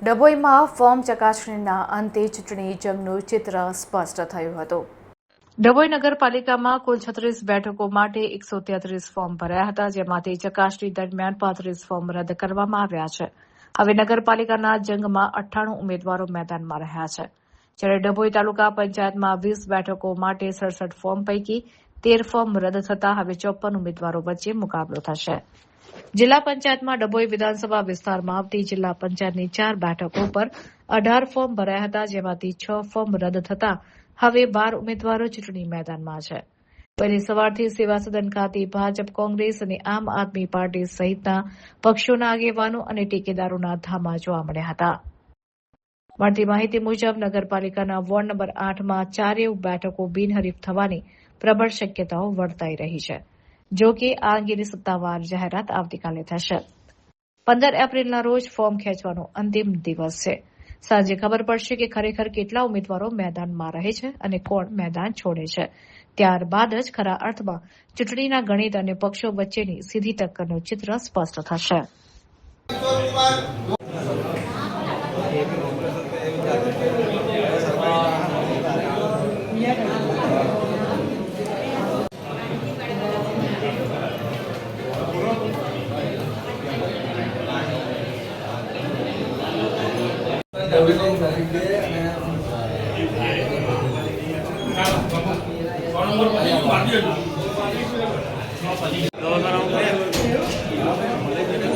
ડભોઈમાં form ચકાસણીના અંતે ચૂંટણી જંગનું ચિત્ર સ્પષ્ટ થયું હતું. ડભોઈ નગરપાલિકામાં કુલ 36 બેઠકો માટે 133 ફોર્મ ભરાયા હતા, જેમાંથી ચકાસણી દરમિયાન 35 ફોર્મ રદ કરવામાં આવ્યા છે. હવે નગરપાલિકાના જંગમાં 98 ઉમેદવારો મેદાનમાં રહ્યા છે. જ્યારે ડભોઈ તાલુકા પંચાયતમાં 20 બેઠકો માટે 67 ફોર્મ પૈકી 13 ફોર્મ રદ થતાં હવે 54 ઉમેદવારો વચ્ચે મુકાબલો થશે. જિલ્લા પંચાયતમાં ડભોઈ વિધાનસભા વિસ્તારમાં આવતી જિલ્લા પંચાયતની 4 બેઠકો પર 18 ફોર્મ ભરાયા હતા, જેમાંથી 6 ફોર્મ રદ થતાં હવે 12 ઉમેદવારો ચૂંટણી મેદાનમાં છે. વહેલી સવારથી સેવા સદન ખાતે ભાજપ, કોંગ્રેસ અને આમ આદમી પાર્ટી સહિતના પક્ષોના આગેવાનો અને ટેકેદારોના ધામા જોવા મળ્યા હતા. મળતી માહિતી મુજબ નગરપાલિકાના વોર્ડ નંબર 8માં 4 બેઠકો બિનહરીફ થવાની પ્રબળ શક્યતાઓ વર્તાઈ રહી છે. જો કે આ અંગેની સત્તાવાર જાહેરાત આવતીકાલે થશે. 15 એપ્રિલના રોજ ફોર્મ ખેંચવાનો અંતિમ દિવસ છે. સાંજે ખબર પડશે કે ખરેખર કેટલા ઉમેદવારો મેદાનમાં રહે છે અને કોણ મેદાન છોડે છે. ત્યારબાદ જ ખરા અર્થમાં ચૂંટણીના ગણિત અને પક્ષો વચ્ચેની સીધી ટક્કરનું ચિત્ર સ્પષ્ટ થશે.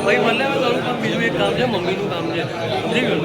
ભાઈ મને તારું કામ બીજું એક કામ છે, મમ્મીનું કામ છે, સમજી ગયો.